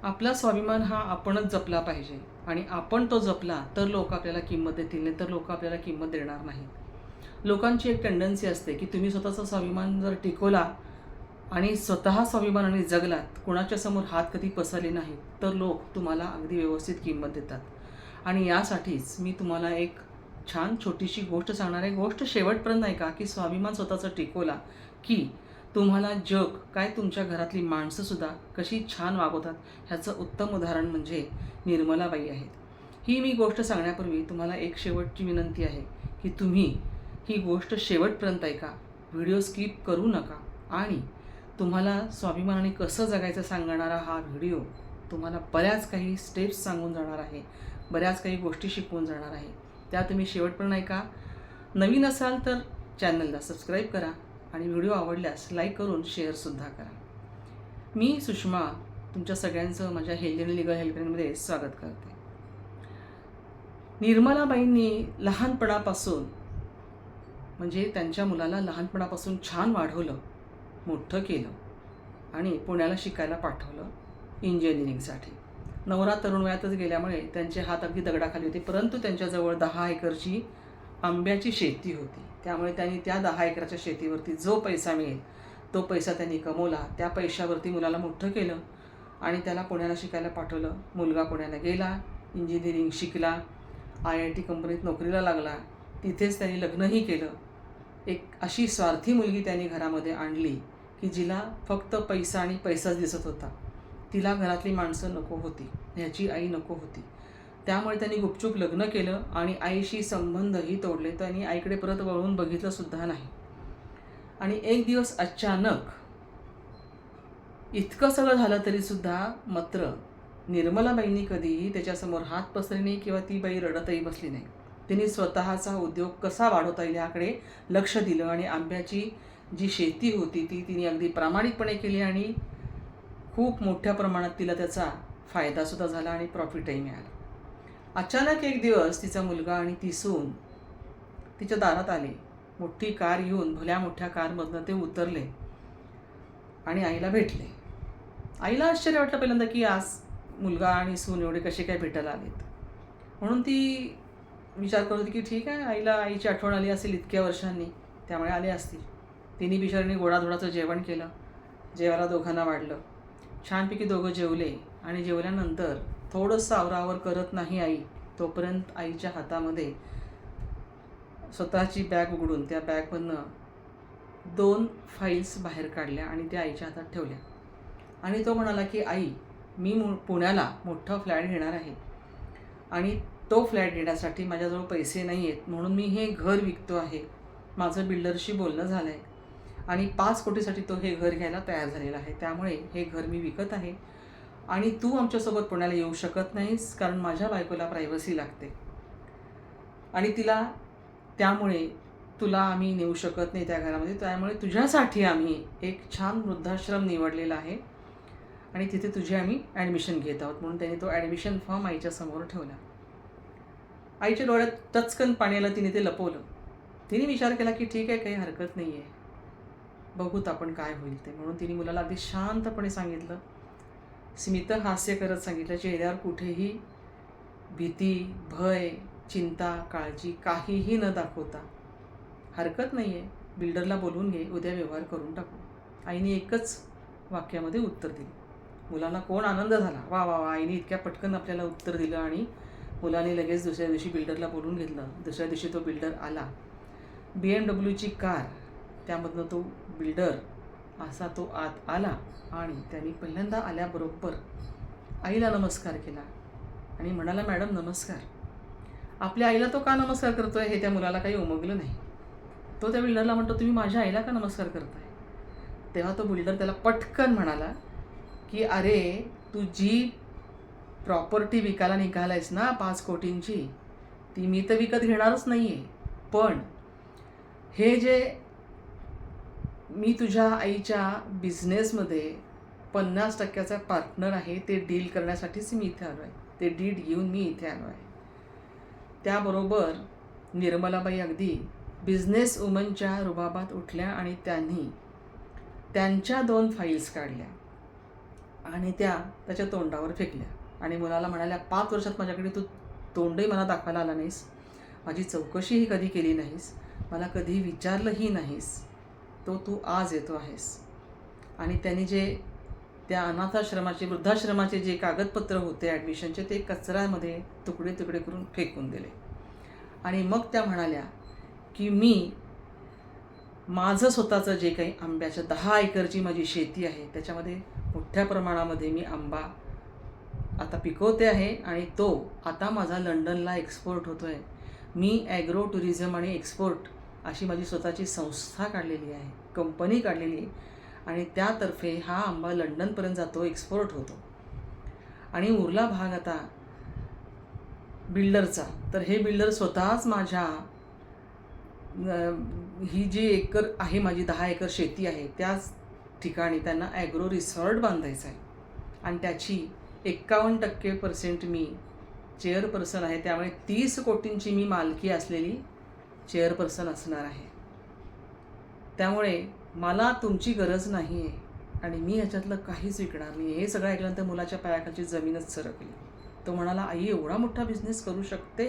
आपला स्वाभिमान हा आपणच जपला पाहिजे आणि आपण तो जपला तर लोक आपल्याला किंमत देतील, नाही तर लोक आपल्याला किंमत देणार नाहीत. लोकांची एक टेंडन्सी असते की तुम्ही स्वतःचा स्वाभिमान जर टिकवला आणि स्वतः स्वाभिमानाने जगलात, कुणाच्या समोर हात कधी पसरले नाहीत, तर लोक तुम्हाला अगदी व्यवस्थित किंमत देतात. आणि यासाठीच मी तुम्हाला एक छान छोटीशी गोष्ट सांगणार आहे. गोष्ट शेवटपर्यंत ऐका की स्वाभिमान स्वतःचा टिकवला की तुम्हाला जग काय, तुमच्या घरातली माणसंसुद्धा कशी छान वागवतात ह्याचं उत्तम उदाहरण म्हणजे निर्मलाबाई आहेत. ही मी गोष्ट सांगण्यापूर्वी तुम्हाला एक शेवटची विनंती आहे की तुम्ही ही गोष्ट शेवटपर्यंत ऐका, व्हिडिओ स्किप करू नका. आणि तुम्हाला स्वाभिमानाने कसं जगायचं सांगणारा हा व्हिडिओ तुम्हाला बऱ्याच काही स्टेप्स सांगून जाणार आहे, बऱ्याच काही गोष्टी शिकवून जाणार आहे. त्या तुम्ही शेवटपर्यंत ऐका. नवीन असाल तर चॅनलला सबस्क्राईब करा आणि व्हिडिओ आवडल्यास लाईक करून शेअरसुद्धा करा. मी सुषमा तुमच्या सगळ्यांचं माझ्या हेल्दी आणि लिगल हेल्पलाईनमध्ये स्वागत करते. निर्मलाबाईंनी लहानपणापासून म्हणजे त्यांच्या मुलाला लहानपणापासून छान वाढवलं, मोठं केलं आणि पुण्याला शिकायला पाठवलं इंजिनिअरिंगसाठी. नवरा तरुण वयातच गेल्यामुळे त्यांचे हात अगदी दगडाखाली होते, परंतु त्यांच्याजवळ 10 एकरची आंब्याची शेती होती. त्यामुळे त्यांनी त्या 10 एकराच्या शेतीवरती जो पैसा मिळेल तो पैसा त्यांनी कमवला. त्या पैशावरती मुलाला मोठं केलं आणि त्याला पुण्याला शिकायला पाठवलं. मुलगा पुण्याला गेला, इंजिनिअरिंग शिकला, IIT कंपनीत नोकरीला लागला. तिथेच त्यांनी लग्नही केलं. एक अशी स्वार्थी मुलगी त्यांनी घरामध्ये आणली की जिला फक्त पैसा आणि पैसाच दिसत होता. तिला घरातली माणसं नको होती, ह्याची आई नको होती. त्यामुळे त्यांनी गुपचूप लग्न केलं आणि आईशी संबंधही तोडले. त्यांनी आईकडे परत वळून बघितलंसुद्धा नाही. आणि एक दिवस अचानक इतकं सगळं झालं तरीसुद्धा मात्र निर्मलाबाईंनी कधीही त्याच्यासमोर हात पसरले नाही किंवा ती बाई रडतही बसली नाही. तिने स्वतःचा उद्योग कसा वाढवता येईल याकडे लक्ष दिलं आणि आंब्याची जी शेती होती ती तिने अगदी प्रामाणिकपणे केली आणि खूप मोठ्या प्रमाणात तिला त्याचा फायदासुद्धा झाला आणि प्रॉफिटही मिळालं. अचानक एक दिवस तिचा मुलगा आणि ती सून तिच्या दारात आले. मोठी कार घेऊन भल्या मोठ्या कारमधनं ते उतरले आणि आईला भेटले. आईला आश्चर्य वाटलं पहिल्यांदा की आज मुलगा आणि सून एवढे कसे काय भेटायला आलेत. म्हणून ती विचार करत होती की ठीक आहे, आईला आईची आठवण आली असेल इतक्या वर्षांनी, त्यामुळे आले असतील. तिने बिचारीने गोडाधोडाचं जेवण केलं. जेवायला दोघांना वाढलं. छानपैकी दोघं जेवले आणि जेवल्यानंतर थोडंसं आवरावर करत नाही आई, तोपर्यंत आईच्या हातामध्ये स्वतःची बॅग उघडून त्या बॅगमधनं 2 फाईल्स बाहेर काढल्या आणि त्या आईच्या हातात ठेवल्या. आणि तो म्हणाला की आई, मी पुण्याला मोठा फ्लॅट घेणार आहे आणि तो फ्लॅट घेण्यासाठी माझ्याजवळ पैसे नाही आहेत, म्हणून मी हे घर विकतो आहे. माझं बिल्डरशी बोलणं झालं आहे आणि 5 कोटीसाठी तो हे घर घ्यायला तयार झालेला आहे. त्यामुळे हे घर मी विकत आहे आणि तू आमच्यासोबत पुण्याला येऊ शकत नाहीस, कारण माझ्या बायकोला प्रायव्हसी लागते आणि त्यामुळे तुला आम्ही नेऊ शकत नाही त्या घरामध्ये. त्यामुळे तुझ्यासाठी आम्ही एक छान वृद्धाश्रम निवडलेला आहे आणि तिथे तुझे आम्ही ॲडमिशन घेत आहोत. म्हणून त्याने तो ॲडमिशन फॉर्म आईच्या समोर ठेवला. आईच्या डोळ्यात टचकन पाण्याला तिने ते लपवलं. तिने विचार केला की ठीक आहे, काही हरकत नाही आहे, बघूत आपण काय होईल ते. म्हणून तिने मुलाला अगदी शांतपणे सांगितलं, स्मित हास्य करत सांगितलं, चेहऱ्यावर कुठेही भीती, भय, चिंता, काळजी काहीही न दाखवता, हरकत नाही आहे, बिल्डरला बोलवून घे, उद्या व्यवहार करून टाकू. आईने एकच वाक्यामध्ये उत्तर दिलं. मुलाला कोण आनंद झाला, वा वा वा, आईने इतक्या पटकन आपल्याला उत्तर दिलं. आणि मुलाने लगेच दुसऱ्या दिवशी बिल्डरला बोलवून घेतलं. दुसऱ्या दिवशी तो बिल्डर आला. BMWची कार, त्यामधनं तो बिल्डर असा तो आत आला आणि त्यांनी पहिल्यांदा आल्याबरोबर आईला नमस्कार केला आणि म्हणाला, मॅडम नमस्कार. आपल्या आईला तो का नमस्कार करतोय हे त्या मुलाला काही उमगलं नाही. तो त्या बिल्डरला म्हणतो, तुम्ही माझ्या आईला का नमस्कार करताय? तेव्हा तो बिल्डर त्याला पटकन म्हणाला की अरे, तू जी प्रॉपर्टी विकायला निघालायस ना 5 कोटींची, ती मी तर विकत घेणारच नाही आहे, पण हे जे मी तुझ्या आईच्या बिझनेसमध्ये 50% पार्टनर आहे, ते डील करण्यासाठीच मी इथे आलो आहे. ते डीड घेऊन मी इथे आलो आहे. त्याबरोबर निर्मलाबाई अगदी बिझनेस वुमनच्या रुबाबात उठल्या आणि त्यांनी त्यांच्या 2 फाईल्स काढल्या. आणि त्या त्याच्या तोंडावर फेकल्या आणि मुलाला म्हणाल्या, 5 वर्षात माझ्याकडे तू तोंडही मला दाखवायला आला नाहीस, माझी चौकशीही कधी केली नाहीस, मला कधी विचारलंही नाहीस, तू आज येतो आहेस. आणि त्यांनी जे त्या अनाथाश्रमाचे वृद्धाश्रमाचे जे कागदपत्र होते ॲडमिशनचे ते कचऱ्यामध्ये तुकडे तुकडे करून फेकून दिले. आणि मग त्या म्हणाल्या की मी माझं स्वतःचं जे काही आंब्याचं 10 एकरची माझी शेती आहे त्याच्यामध्ये मोठ्या प्रमाणामध्ये मी आंबा आता पिकवते आहे आणि तो आता माझा लंडनला एक्सपोर्ट होतो आहे. मी ॲग्रो टुरिझम आणि एक्सपोर्ट अशी माझी स्वतःची संस्था काढलेली आहे, कंपनी काढलेली आहे आणि त्यातर्फे हा आंबा लंडनपर्यंत जातो, एक्सपोर्ट होतो. आणि उरला भाग आता बिल्डरचा, तर हे बिल्डर स्वतःच माझ्या ही जी एकर आहे माझी 10 एकर शेती आहे त्याच ठिकाणी त्यांना ॲग्रो रिसॉर्ट बांधायचं आहे आणि त्याची 51% मी चेअरपर्सन आहे. त्यामुळे 30 कोटींची मी मालकी असलेली चेअरपर्सन असणार आहे. त्यामुळे मला तुमची गरज नाही आहे आणि मी ह्याच्यातलं काहीच विकणार नाही. हे सगळं ऐकल्यानंतर मुलाच्या पायाखालची जमीनच सरकली. तो म्हणाला, आई एवढा मोठा बिझनेस करू शकते,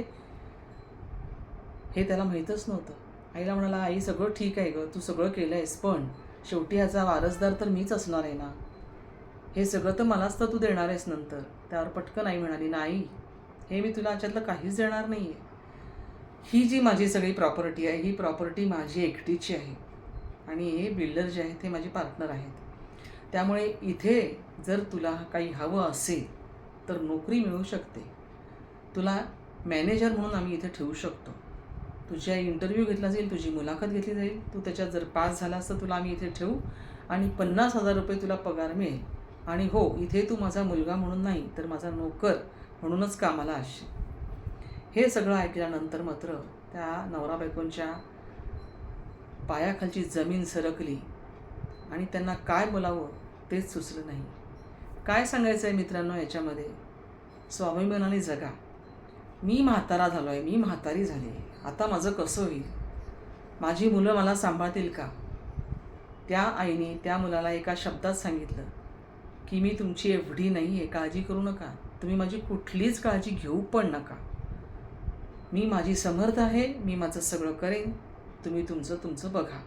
हे त्याला माहीतच नव्हतं. आईला म्हणाला, आई सगळं ठीक आहे गं, तू सगळं केलं आहेस, पण शेवटी ह्याचा वारसदार तर मीच असणार आहे ना, हे सगळं तर मलाच तर तू देणार आहेस नंतर. त्यावर पटकन आई म्हणाली, नाही, हे मी तुला याच्यातलं काहीच देणार नाही आहे. ही जी माझी सगळी प्रॉपर्टी आहे ही प्रॉपर्टी माझी एकटीची आहे आणि हे बिल्डर जे आहेत ते माझे पार्टनर आहेत. त्यामुळे इथे जर तुला काही हवं असेल तर नोकरी मिळू शकते, तुला मॅनेजर म्हणून आम्ही इथे ठेवू शकतो, तुझ्या इंटरव्ह्यू घेतला जाईल, तुझी मुलाखत घेतली जाईल, तू त्याच्यात जर पास झालास तर तुला आम्ही इथे ठेवू आणि 50,000 रुपये तुला पगार मिळेल. आणि हो, इथे तू माझा मुलगा म्हणून नाही तर माझा नोकर म्हणूनच कामाला असशील. हे सगळं ऐकल्यानंतर मात्र त्या नवरा बायकोंच्या पायाखालची जमीन सरकली आणि त्यांना काय बोलावं तेच सुचलं नाही. काय सांगायचं आहे मित्रांनो याच्यामध्ये, स्वाभिमानाने जगा. मी म्हातारा झालो आहे, मी म्हातारी झाली आहे, आता माझं कसं होईल, माझी मुलं मला सांभाळतील का. त्या आईने त्या मुलाला एका शब्दात सांगितलं की मी तुमची एवढी नाही आहे, काळजी करू नका, तुम्ही माझी कुठलीच काळजी घेऊ पण नका, मी माझी समर्थ आहे, मी माझं सगळं करेन, तुम्ही तुमचं बघा,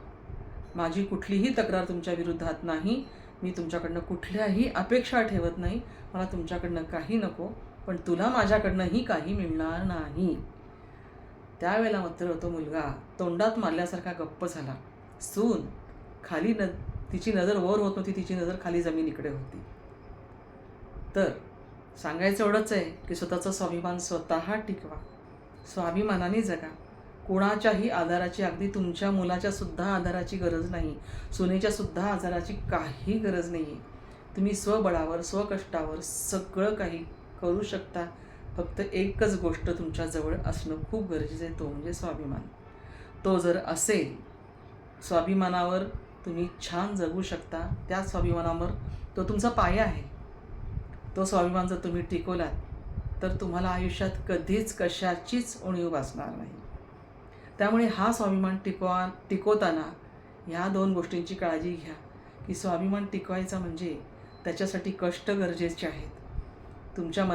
माझी कुठलीही तक्रार तुमच्या विरोधात नाही, मी तुमच्याकडनं कुठल्याही अपेक्षा ठेवत नाही, मला तुमच्याकडनं काही नको, पण तुला माझ्याकडनंही काही मिळणार नाही. त्यावेळेला मात्र तो मुलगा तोंडात मारल्यासारखा गप्प झाला. सून खाली तिची नजर वर होत नव्हती, तिची नजर खाली जमिनीकडे होती. तर सांगायचं एवढंच आहे की स्वतःचा स्वाभिमान स्वतः टिकवा, स्वाभिमानाने जगा. कोणाच्याही आधाराची, अगदी तुमच्या मुलाच्या सुद्धा आधाराची गरज नाही, सुनेच्या सुद्धा आधाराची काही गरज नाही आहे. तुम्ही स्वबळावर स्वकष्टावर सगळं काही करू शकता. फक्त एकच गोष्ट तुमच्याजवळ असणं खूप गरजेचं आहे, तो म्हणजे स्वाभिमान. तो जर असेल, स्वाभिमानावर तुम्ही छान जगू शकता. त्या स्वाभिमानावर तो तुमचा पाया आहे. तो स्वाभिमान जर तुम्ही टिकवलात तर तुम्हाला आयुष्यात कधीच कशाचीच उणीव भासणार नाही. त्यामुळे हा स्वाभिमान टिकवताना ह्या 2 गोष्टींची काळजी घ्या की स्वाभिमान टिकवायचा म्हणजे त्याच्यासाठी कष्ट गरजेचे आहेत. तुमच्या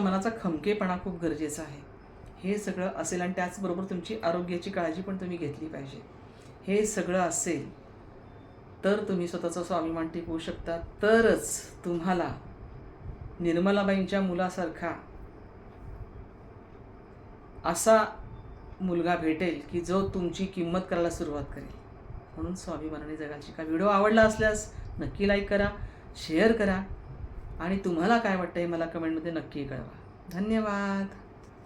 मनाचा खमकेपणा खूप गरजेचा आहे. हे सगळं असेल आणि त्याचबरोबर तुमची आरोग्याची काळजी पण तुम्ही घेतली पाहिजे. हे सगळं असेल तर तुम्ही स्वतःचा स्वाभिमान टिकवू शकता. तरच तुम्हाला निर्मलाबाईंच्या मुलासारखा असा मुलगा भेटेल की जो तुमची किंमत करायला सुरुवात करेल. म्हणून स्वाभिमानाने जगायची. का व्हिडिओ आवडला असल्यास नक्की लाईक करा, शेअर करा आणि तुम्हाला काय वाटतं हे मला कमेंटमध्ये नक्की कळवा. धन्यवाद.